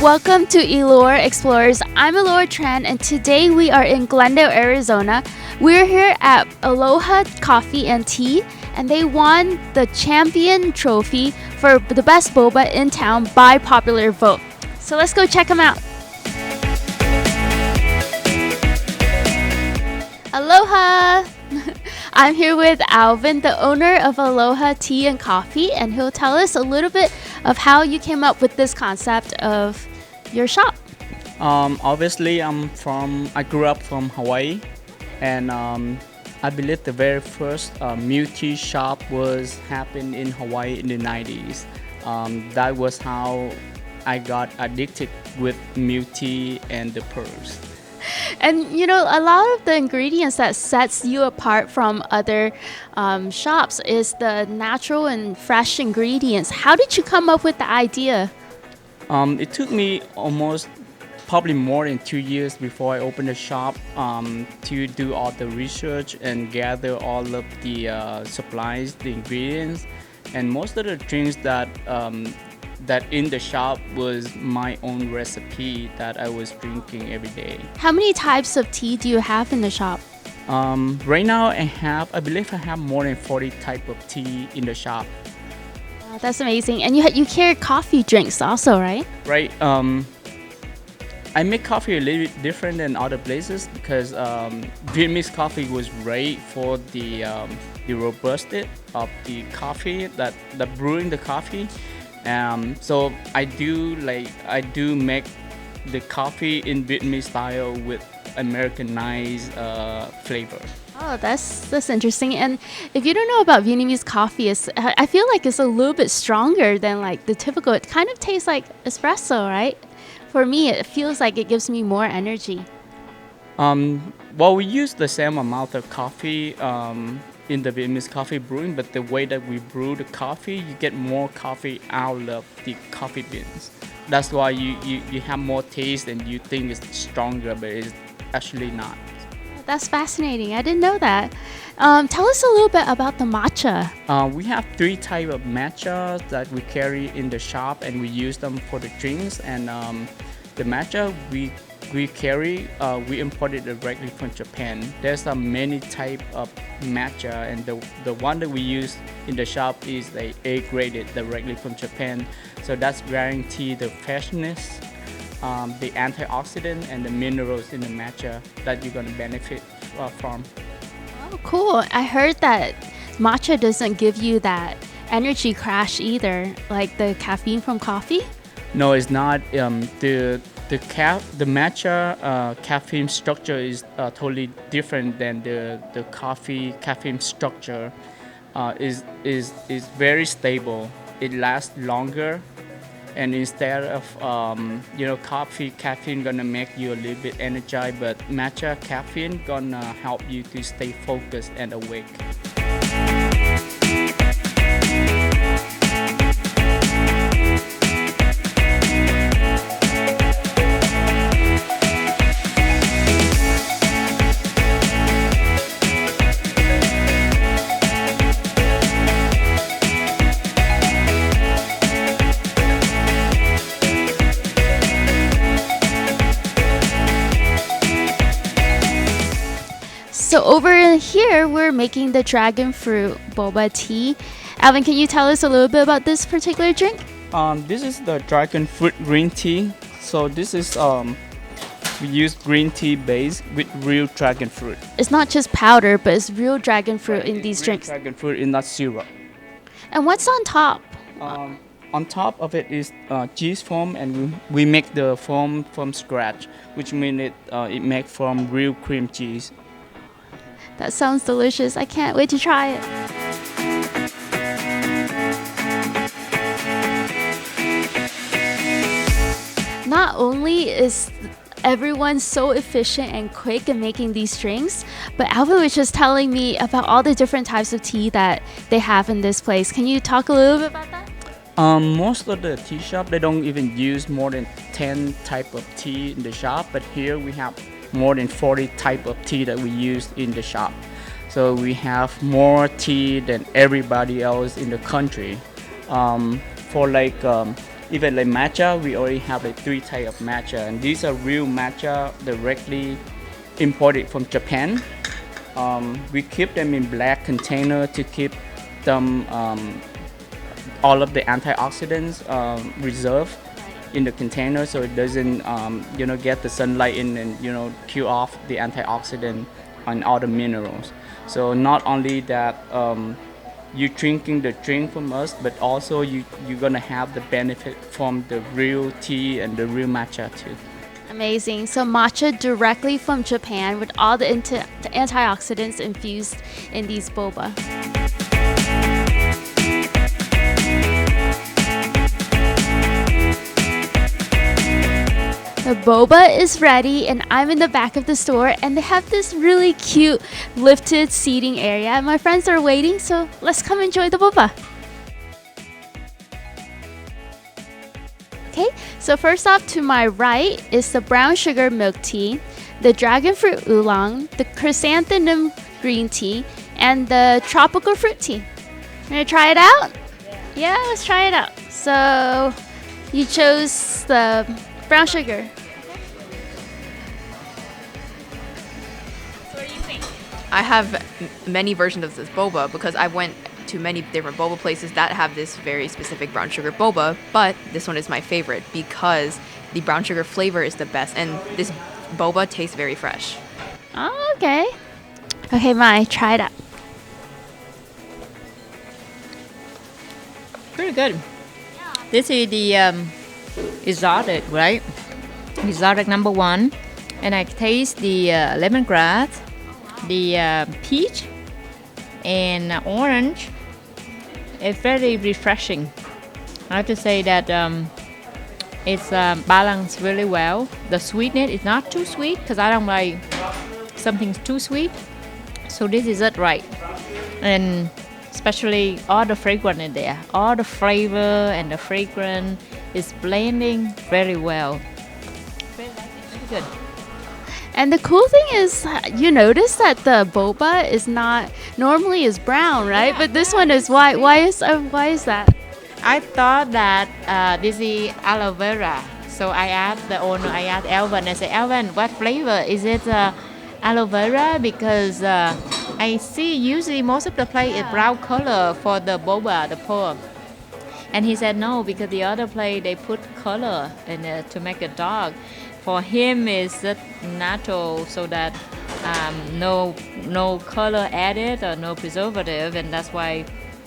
Welcome to Aloha Explorers. I'm Aloha Tran, and today we are in Glendale, Arizona. We're here at Aloha Coffee and Tea, and they won the champion trophy for the best boba in town by popular vote. So let's go check them out. Aloha! I'm here with Alvin, the owner of Aloha Tea and Coffee, and he'll tell us a little bit of how you came up with this concept of your shop. Obviously, I grew up from Hawaii, and I believe the very first milk tea shop was happened in Hawaii in the 90s. That was how I got addicted with milk tea and the pearls. And you know, a lot of the ingredients that sets you apart from other shops is the natural and fresh ingredients. How did you come up with the idea? It took me probably more than 2 years before I opened the shop to do all the research and gather all of the supplies, the ingredients, and most of the drinks that in the shop was my own recipe that I was drinking every day. How many types of tea do you have in the shop? Right now I believe I have more than 40 type of tea in the shop. Wow, that's amazing. And you carry coffee drinks also, right? Right. I make coffee a little bit different than other places because Vietnamese coffee was great for the robusted of the coffee, that brewing the coffee. So I do make the coffee in Vietnamese style with Americanized flavor. Oh, that's interesting. And if you don't know about Vietnamese coffee, I feel like it's a little bit stronger than like the typical. It kind of tastes like espresso, right? For me, it feels like it gives me more energy. Well, we use the same amount of coffee in the Vietnamese coffee brewing, but the way that we brew the coffee, you get more coffee out of the coffee beans. That's why you have more taste and you think it's stronger, but it's actually not. That's fascinating. I didn't know that. Tell us a little bit about the matcha. We have 3 types of matcha that we carry in the shop, and we use them for the drinks. And the matcha we carry, we imported directly from Japan. There's many types of matcha, and the one that we use in the shop is the A-graded directly from Japan. So that's guarantee the freshness, the antioxidant, and the minerals in the matcha that you're going to benefit from. Oh, cool. I heard that matcha doesn't give you that energy crash either, like the caffeine from coffee. No, it's not. The matcha caffeine structure is totally different than the coffee caffeine structure. Is very stable. It lasts longer, and instead of coffee caffeine gonna make you a little bit energized, but matcha caffeine gonna help you to stay focused and awake. So over here, we're making the dragon fruit boba tea. Alvin, can you tell us a little bit about this particular drink? This is the dragon fruit green tea. So this is we use green tea base with real dragon fruit. It's not just powder, but it's real dragon fruit in these drinks. Dragon fruit is not syrup. And what's on top? On top of it is cheese foam, and we make the foam from scratch, which means it made from real cream cheese. That sounds delicious. I can't wait to try it. Not only is everyone so efficient and quick in making these drinks, but Alvin was just telling me about all the different types of tea that they have in this place. Can you talk a little bit about that? Most of the tea shop, they don't even use more than 10 type of tea in the shop, but here we have more than 40 type of tea that we use in the shop. So we have more tea than everybody else in the country. For like Even like matcha, we already have like 3 types of matcha, and these are real matcha directly imported from Japan. We keep them in black container to keep them all of the antioxidants reserved in the container, so it doesn't get the sunlight in and kill off the antioxidant and all the minerals. So not only that you drinking the drink from us, but also you're gonna have the benefit from the real tea and the real matcha too. Amazing. So matcha directly from Japan with all the antioxidants infused in these boba. The boba is ready and I'm in the back of the store and they have this really cute lifted seating area. My friends are waiting, so let's come enjoy the boba. Okay, so first off to my right is the brown sugar milk tea, the dragon fruit oolong, the chrysanthemum green tea, and the tropical fruit tea. Gonna try it out? Yeah, let's try it out. So you chose the brown sugar. So what do you think? I have many versions of this boba because I went to many different boba places that have this very specific brown sugar boba, but this one is my favorite because the brown sugar flavor is the best and this boba tastes very fresh. Oh, okay. Okay, Mai, try it out. Pretty good. This is the exotic, right? Exotic number 1. And I taste the lemongrass, the peach, and orange. It's very refreshing. I have to say that it's balanced really well. The sweetness is not too sweet because I don't like something too sweet. So this is it right. And especially all the fragrance in there. All the flavor and the fragrance is blending very well. Very nice, very good. And the cool thing is, you notice that the boba is not normally is brown, right? Yeah, but this one is white. Why is that? I thought that this is aloe vera. So I asked the owner, I asked Alvin, I said, Alvin, what flavor? Is it aloe vera? Because I see usually most of the place is brown color for the boba, the pulp. And he said no, because the other place they put color in to make it dark. For him it's natural, so that no color added or no preservative, and that's why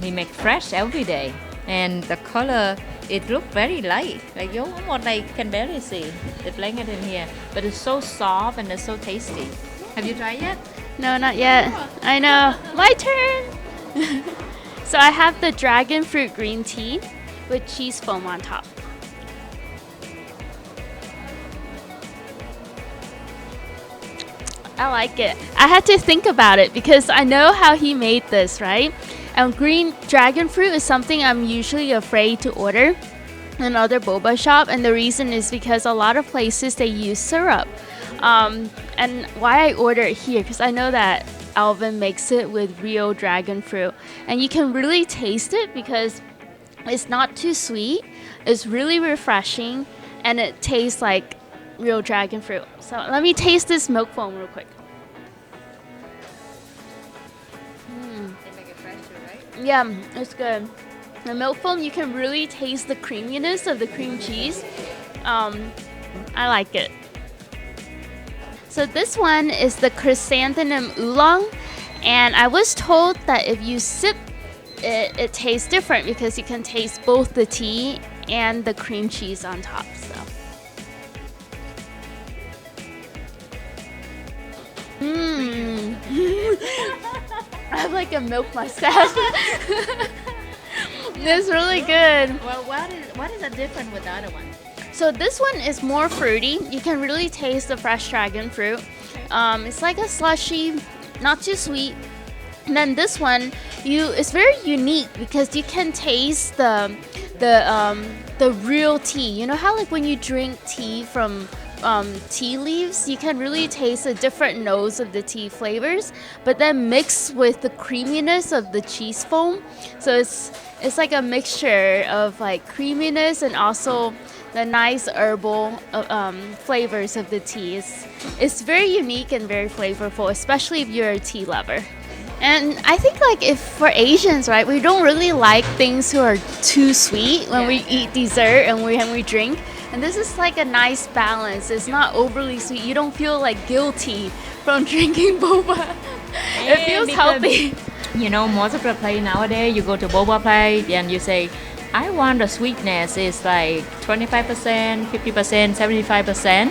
he make fresh every day. And the color, it look very light, like you almost like can barely see the blanket in here, but it's so soft and it's so tasty. Have you tried yet? No, not yet. I know. My turn. So I have the dragon fruit green tea with cheese foam on top. I like it. I had to think about it because I know how he made this, right? And green dragon fruit is something I'm usually afraid to order in other boba shop, and the reason is because a lot of places they use syrup. And why I order it here, because I know that Alvin makes it with real dragon fruit, and you can really taste it because it's not too sweet. It's really refreshing, and it tastes like real dragon fruit. So let me taste this milk foam real quick. They make it fresher, right? Yeah, it's good. The milk foam, you can really taste the creaminess of the cream cheese. I like it. So this one is the chrysanthemum oolong, and I was told that if you sip it, it tastes different because you can taste both the tea and the cream cheese on top. So. I have like a milk mustache. It's really good. Well, what is the difference with the other one? So this one is more fruity. You can really taste the fresh dragon fruit. It's like a slushy, not too sweet. And then this one, it's very unique because you can taste the real tea. You know how like when you drink tea from tea leaves, you can really taste the different notes of the tea flavors, but then mixed with the creaminess of the cheese foam. So it's like a mixture of like creaminess and also the nice herbal flavors of the tea. It's very unique and very flavorful, especially if you're a tea lover. And I think like if for Asians, right, we don't really like things who are too sweet when we eat dessert and when we drink. And this is like a nice balance. It's not overly sweet. You don't feel like guilty from drinking boba. It feels healthy. You know, most of the place nowadays, you go to boba place and you say, I want the sweetness is like 25%, 50%, 75%.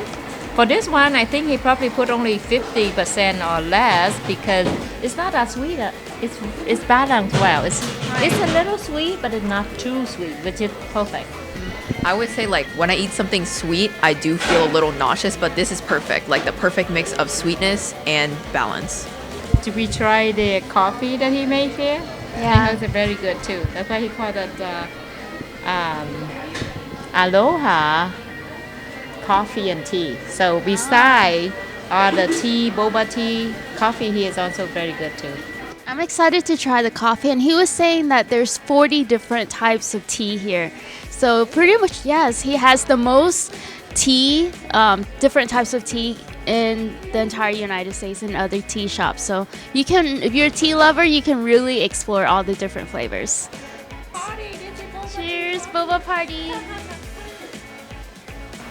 For this one, I think he probably put only 50% or less because it's not that sweet. It's balanced well. It's a little sweet, but it's not too sweet, which is perfect. I would say like when I eat something sweet, I do feel a little nauseous, but this is perfect. Like the perfect mix of sweetness and balance. Did we try the coffee that he made here? Yeah. It's very good too. That's why he called it Aloha Coffee and Tea. So beside all the tea, boba tea, coffee here is also very good too. I'm excited to try the coffee, and he was saying that there's 40 different types of tea here. So pretty much, yes, he has the most tea, different types of tea in the entire United States and other tea shops. So you can, if you're a tea lover, you can really explore all the different flavors. Cheers, boba party!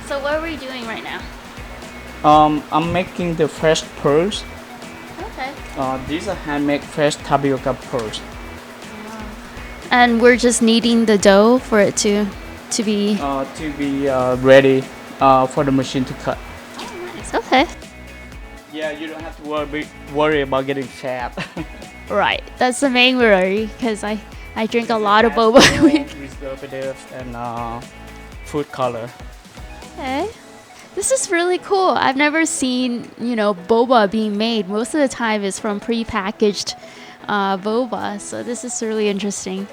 So what are we doing right now? I'm making the fresh pearls. Okay. These are handmade fresh tapioca pearls. And we're just kneading the dough for it to be. Ready for the machine to cut. Oh, nice. Okay. Yeah, you don't have to worry about getting fat. Right. That's the main worry because I drink a lot of boba a week. Preservatives and food color. Okay. This is really cool. I've never seen, boba being made. Most of the time it's from pre-packaged boba. So this is really interesting.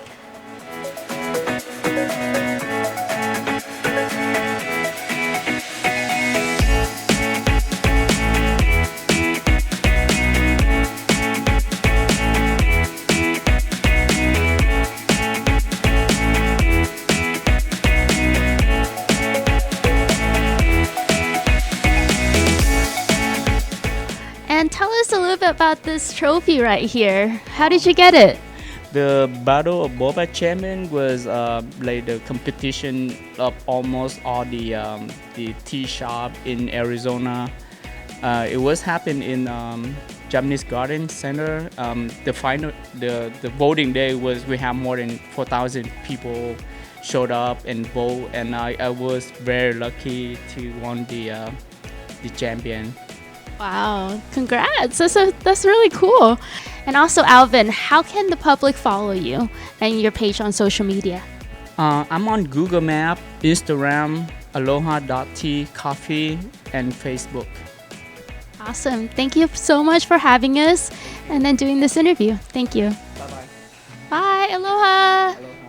And tell us a little bit about this trophy right here. How did you get it? The Battle of Boba Champion was like the competition of almost all the tea shop in Arizona. It was happened in Japanese Garden Center. The voting day was we have more than 4,000 people showed up and vote, and I was very lucky to won the champion. Wow, congrats. That's really cool. And also, Alvin, how can the public follow you and your page on social media? I'm on Google Map, Instagram, Aloha Tea Coffee, and Facebook. Awesome. Thank you so much for having us and then doing this interview. Thank you. Bye-bye. Bye. Aloha. Aloha.